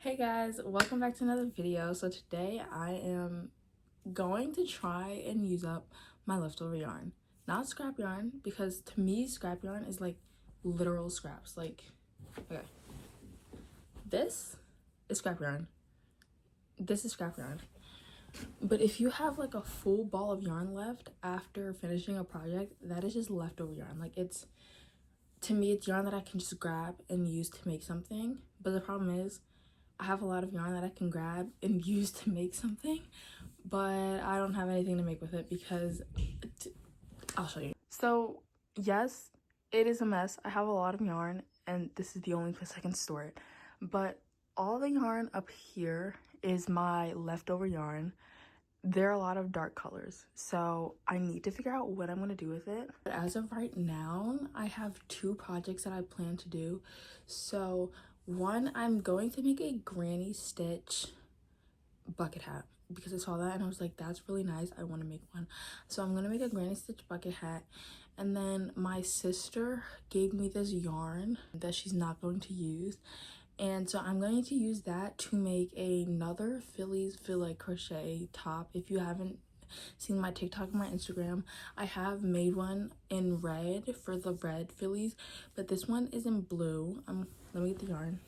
Hey guys, welcome back to another video. So today I am going to try and use up my leftover yarn. Not scrap yarn, because to me scrap yarn is like literal scraps. Like, okay, this is scrap yarn. This is scrap yarn. But if you have like a full ball of yarn left after finishing a project, that is just leftover yarn. Like, it's, to me, it's yarn that I can just grab and use to make something. But the problem is I have a lot of yarn that I can grab and use to make something, but I don't have anything to make with it because I'll show you. So yes, it is a mess. I have a lot of yarn and this is the only place I can store it, but all the yarn up here is my leftover yarn. There are a lot of dark colors, so I need to figure out what I'm going to do with it. But as of right now, I have two projects that I plan to do. So one, I'm going to make a granny stitch bucket hat because I saw that and I was like, that's really nice, I want to make one. So I'm gonna make a granny stitch bucket hat. And then my sister gave me this yarn that she's not going to use, and so I'm going to use that to make another Phillies filet crochet top. If you haven't seen my TikTok or my Instagram, I have made one in red for the red Phillies, but this one is in blue. Let me get the yarn.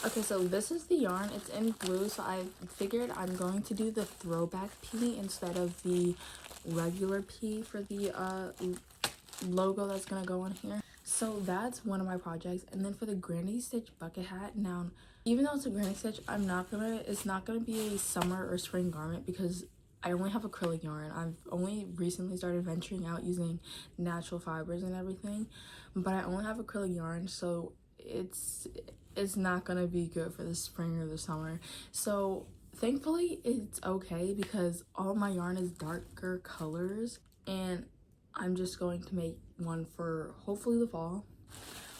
Okay, so this is the yarn. It's in blue, so I figured I'm going to do the throwback P instead of the regular P for the logo that's gonna go on here. So that's one of my projects. And then for the granny stitch bucket hat, now even though it's a granny stitch, it's not gonna be a summer or spring garment because I only have acrylic yarn. I've only recently started venturing out using natural fibers and everything, but I only have acrylic yarn, so it's not gonna be good for the spring or the summer. So thankfully it's okay because all my yarn is darker colors, and I'm just going to make one for hopefully the fall.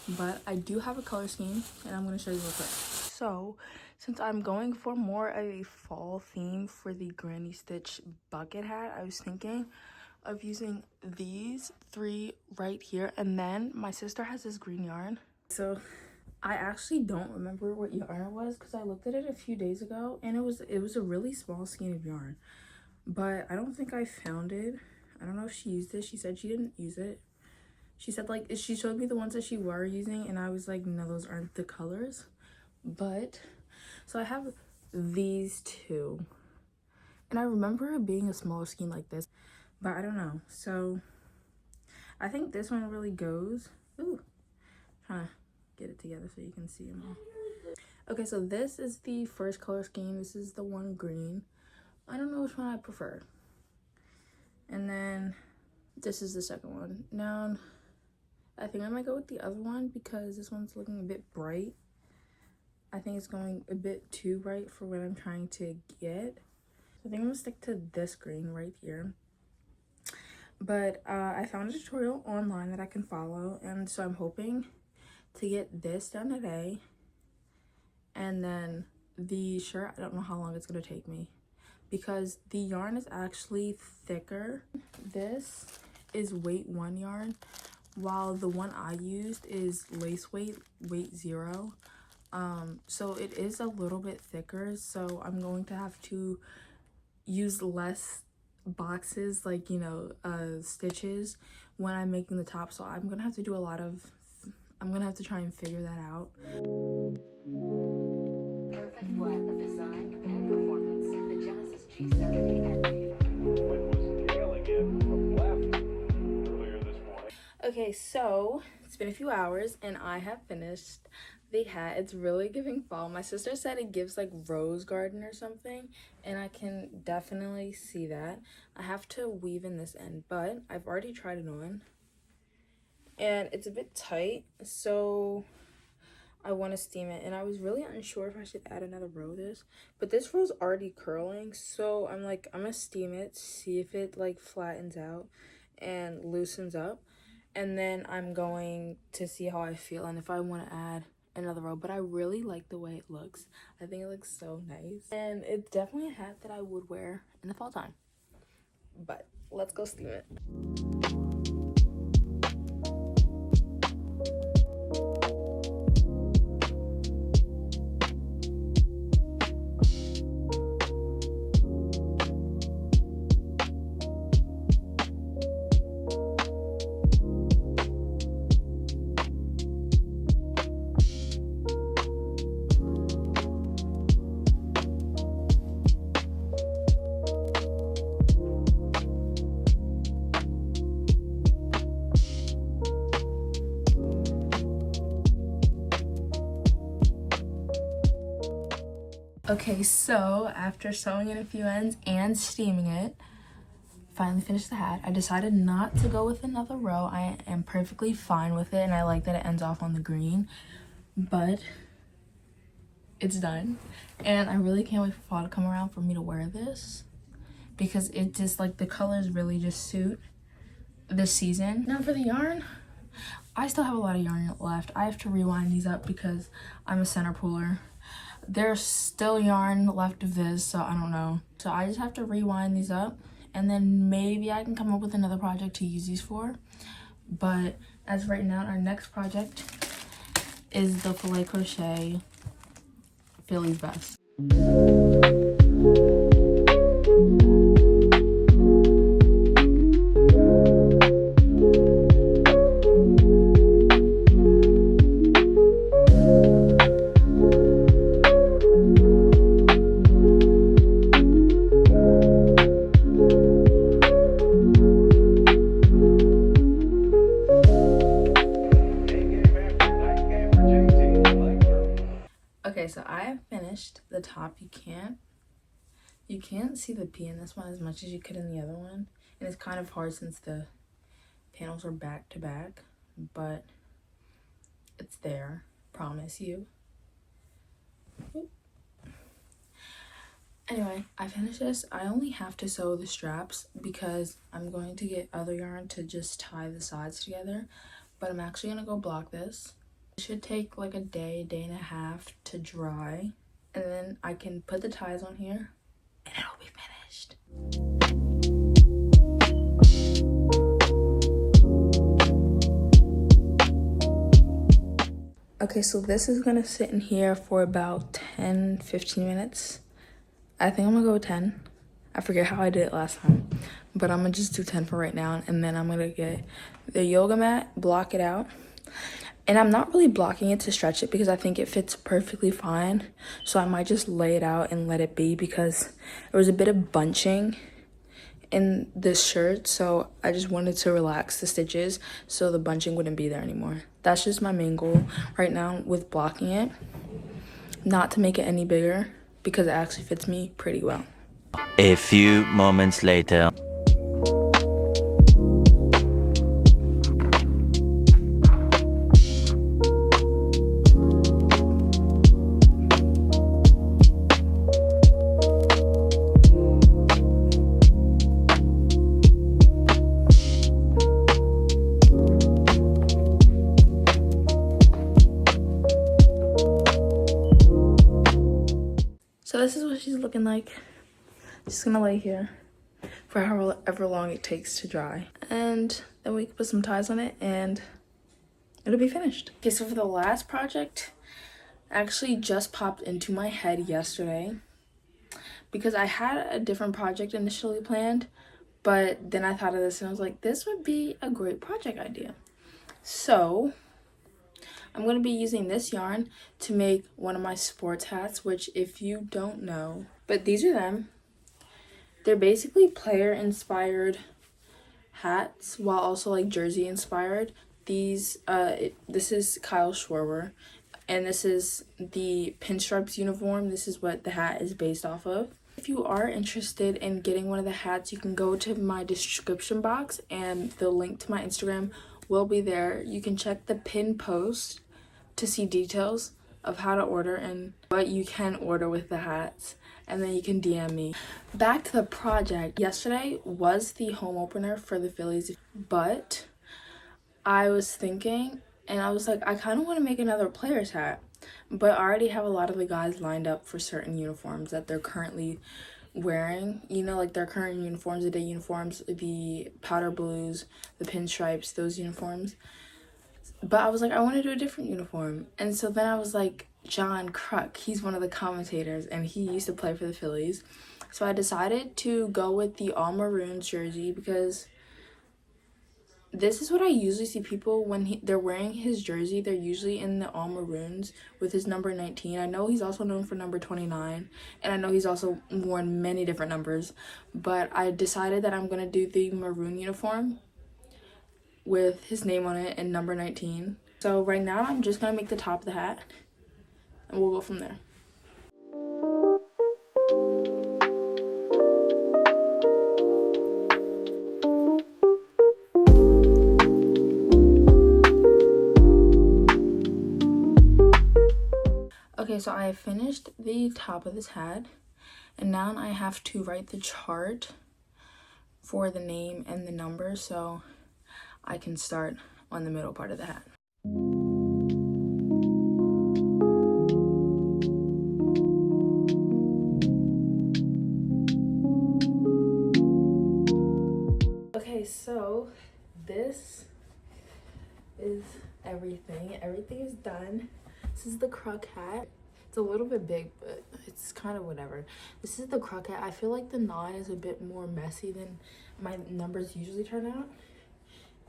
But I do have a color scheme and I'm going to show you real quick. So since I'm going for more of a fall theme for the granny stitch bucket hat, I was thinking of using these three right here. And then my sister has this green yarn. So I actually don't remember what yarn it was because I looked at it a few days ago and it was a really small skein of yarn, but I don't think I found it. I don't know if she used it. She said she didn't use it. She said, like, she showed me the ones that she were using and I was like, no, those aren't the colors. But so I have these two, and I remember it being a smaller skein like this, but I don't know. So I think this one really goes. Ooh, trying to get it together so you can see them all. Okay, so this is the first color scheme. This is the one green. I don't know which one I prefer. And then this is the second one. Now I think I might go with the other one because this one's looking a bit bright. I think it's going a bit too bright for what I'm trying to get. So I think I'm gonna stick to this green right here. But I found a tutorial online that I can follow, and so I'm hoping to get this done today. And then the shirt, I don't know how long it's gonna take me because the yarn is actually thicker. This is weight 1 yarn, while the one I used is lace weight 0. So it is a little bit thicker, so I'm going to have to use less boxes, like, you know, stitches when I'm making the top. So I'm gonna have to do I'm gonna have to try and figure that out. Perfect blend of design and performance. The Genesis G70 and Nailing it from left earlier this morning. Okay, so it's been a few hours and I have finished the hat. It's really giving fall. My sister said it gives like rose garden or something, and I can definitely see that. I have to weave in this end, but I've already tried it on and it's a bit tight, so I want to steam it. And I was really unsure if I should add another row of this, but this row's already curling, so I'm like, I'm gonna steam it, see if it like flattens out and loosens up, and then I'm going to see how I feel and if I want to add another row. But I really like the way it looks. I think it looks so nice, and it's definitely a hat that I would wear in the fall time. But let's go steam it. Okay, so after sewing in a few ends and steaming it, finally finished the hat. I decided not to go with another row. I am perfectly fine with it, and I like that it ends off on the green, but it's done. And I really can't wait for fall to come around for me to wear this, because it just, like, the colors really just suit this season. Now for the yarn, I still have a lot of yarn left. I have to rewind these up because I'm a center puller. There's still yarn left of this, so I don't know. So I just have to rewind these up, and then maybe I can come up with another project to use these for. But as of right now, our next project is the filet crochet Philly's Best. Okay, so I have finished the top. You can't see the P in this one as much as you could in the other one, and it's kind of hard since the panels are back to back, but it's there, promise you. Oop. Anyway, I finished this. I only have to sew the straps because I'm going to get other yarn to just tie the sides together, but I'm actually gonna go block this. It should take like a day and a half to dry, and then I can put the ties on here and it'll be finished. Okay, so this is gonna sit in here for about 10-15 minutes. I think I'm gonna go with 10. I forget how I did it last time, but I'm gonna just do 10 for right now, and then I'm gonna get the yoga mat, block it out. And I'm not really blocking it to stretch it because I think it fits perfectly fine. So I might just lay it out and let it be because there was a bit of bunching in this shirt. So I just wanted to relax the stitches so the bunching wouldn't be there anymore. That's just my main goal right now with blocking it. Not to make it any bigger because it actually fits me pretty well. A few moments later. So this is what she's looking like. Just gonna lay here for however long it takes to dry. And then we can put some ties on it and it'll be finished. Okay, so for the last project, actually just popped into my head yesterday because I had a different project initially planned, but then I thought of this and I was like, this would be a great project idea. So I'm going to be using this yarn to make one of my sports hats, which if you don't know, but these are them. They're basically player inspired hats while also like jersey inspired. These, this is Kyle Schwarber, and this is the pinstripes uniform. This is what the hat is based off of. If you are interested in getting one of the hats, you can go to my description box and the link to my Instagram will be there. You can check the pin post to see details of how to order and what you can order with the hats, and then you can DM me. Back to the project. Yesterday was the home opener for the Phillies, but I was thinking and I was like, I kind of want to make another player's hat, but I already have a lot of the guys lined up for certain uniforms that they're currently wearing, you know, like their current uniforms, the day uniforms, the powder blues, the pinstripes, those uniforms. But I was like, I want to do a different uniform. And so then I was like, John Kruk, he's one of the commentators and he used to play for the Phillies. So I decided to go with the all maroons jersey because this is what I usually see people when they're wearing his jersey. They're usually in the all maroons with his number 19. I know he's also known for number 29, and I know he's also worn many different numbers, but I decided that I'm going to do the maroon uniform with his name on it and number 19. So right now I'm just going to make the top of the hat and we'll go from there. so I finished the top of this hat, and now I have to write the chart for the name and the number so I can start on the middle part of the hat. Okay, so this is everything. Everything is done. This is the croc hat. It's a little bit big, but it's kind of whatever. This is the croc hat. I feel like the knot is a bit more messy than my numbers usually turn out,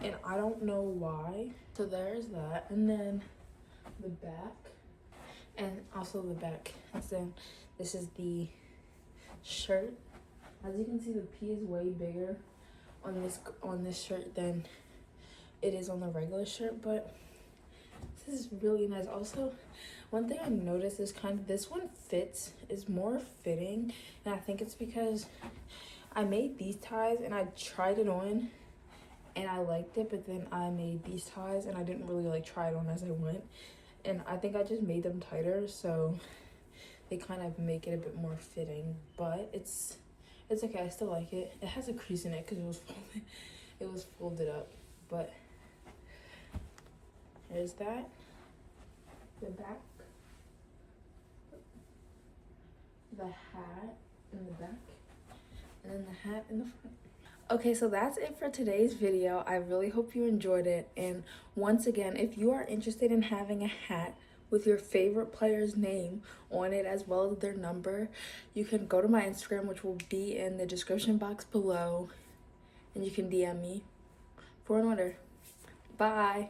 and I don't know why. So there's that, and then the back, and also the back. And then this is the shirt. As you can see, the P is way bigger on this shirt than it is on the regular shirt, but this is really nice. Also, one thing I noticed is this one is more fitting, and I think it's because I made these ties and I tried it on and I liked it, but then I made these ties and I didn't really like try it on as I went, and I think I just made them tighter, so they kind of make it a bit more fitting. But it's okay. I still like it. It has a crease in it because it was folded up. But there's that. The back. The hat in the back. And then the hat in the front. Okay, so that's it for today's video. I really hope you enjoyed it. And once again, if you are interested in having a hat with your favorite player's name on it as well as their number, you can go to my Instagram, which will be in the description box below, and you can DM me for an order. Bye.